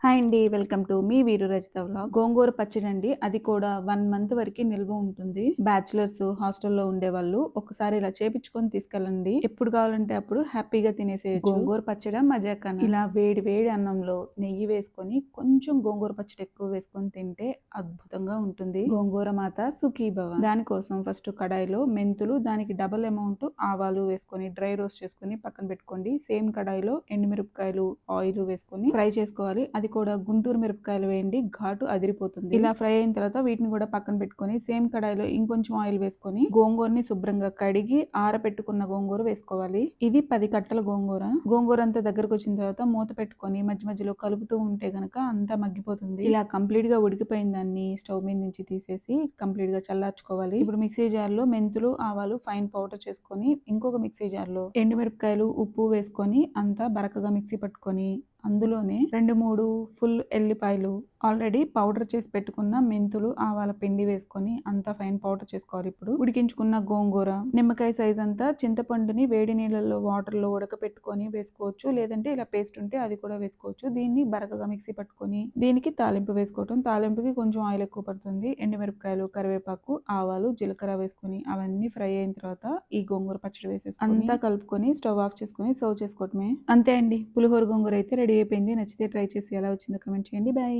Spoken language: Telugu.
హాయ్ అండి. వెల్కమ్ టు మీ వీరు రచిత వ్లాగ్స్. గోంగూర పచ్చడి అండి. అది కూడా 1 మంత్ వరకి నిల్వ ఉంటుంది. బ్యాచిలర్స్, హాస్టల్‌లో ఉండేవాళ్ళు ఒకసారి ఇలా చేపిచ్చుకొని తీసుకెళ్ళండి. ఎప్పుడు కావాలంటే అప్పుడు హ్యాపీగా తినేసేయొచ్చు. గోంగూర పచ్చడా, మజాకానా ఇలా వేడి వేడి అన్నంలో నెయ్యి వేసుకొని కొంచెం గోంగూర పచ్చడి ఎక్కువ వేసుకొని తింటే అద్భుతంగా ఉంటుంది. గోంగూర మాత సుఖీ భవ. దానికోసం ఫస్ట్ కడాయిలో మెంతులు, దానికి డబుల్ అమౌంట్ ఆవాలు వేసుకొని డ్రై రోస్ట్ చేసుకొని పక్కన పెట్టుకోండి. సేమ్ కడాయిలో ఎండుమిరపకాయలు, ఆయిల్ వేసుకొని ఫ్రై చేసుకోవాలి. అది కూడా గుంటూరు మిరపకాయలు వేయండి, ఘాటు అదిరిపోతుంది. ఇలా ఫ్రై అయిన తర్వాత వీటిని కూడా పక్కన పెట్టుకొని సేమ్ కడాయిలో ఇంకొంచెం ఆయిల్ వేసుకొని గోంగూరని శుభ్రంగా కడిగి ఆరబెట్టుకున్న గోంగూర వేసుకోవాలి. ఇది 10 కట్టల గోంగూర. గోంగూర అంతా దగ్గరకు వచ్చిన తర్వాత మూత పెట్టుకొని మధ్య మధ్యలో కలుపుతూ ఉంటే గనక అంతా మగ్గిపోతుంది. ఇలా కంప్లీట్ గా ఉడికిపోయిన దాన్ని స్టవ్ మీద నుంచి తీసేసి కంప్లీట్ గా చల్లార్చుకోవాలి. ఇప్పుడు మిక్సీ జార్ లో మెంతులు, ఆవాలు ఫైన్ పౌడర్ చేసుకొని ఇంకొక మిక్సీ జార్ లో ఎండుమిరపకాయలు, ఉప్పు వేసుకొని అంతా బరకగా మిక్సీ పట్టుకొని అందులోనే 2, 3 ఫుల్ ఎల్లిపాయలు, ఆల్రెడీ పౌడర్ చేసి పెట్టుకున్న మెంతులు, ఆవాల పిండి వేసుకొని అంతా ఫైన్ పౌడర్ చేసుకోవాలి. ఇప్పుడు ఉడికించుకున్న గోంగూర, నిమ్మకాయ సైజ్ అంతా చింతపండుని వేడి నీళ్ళలో వాటర్లో ఉడకపెట్టుకొని వేసుకోవచ్చు. లేదంటే ఇలా పేస్ట్ ఉంటే అది కూడా వేసుకోవచ్చు. దీన్ని బరకగా మిక్సీ పట్టుకొని దీనికి తాలింపు వేసుకోవటం. తాలింపుకి కొంచెం ఆయిల్ ఎక్కువ పడుతుంది. ఎండుమిరపకాయలు, కరివేపాకు, ఆవాలు, జీలకర్ర వేసుకొని అవన్నీ ఫ్రై అయిన తర్వాత ఈ గోంగూర పచ్చడి వేసేసుకొని అంతా కలుపుకొని స్టవ్ ఆఫ్ చేసుకొని సర్వ్ చేసుకోవటమే. అంతే అండి. పులిహోర గోంగూర అయితే రెడీ అయిపోయింది. నచ్చితే ట్రై చేసి ఎలా వచ్చిందో కామెంట్ చేయండి. బాయ్.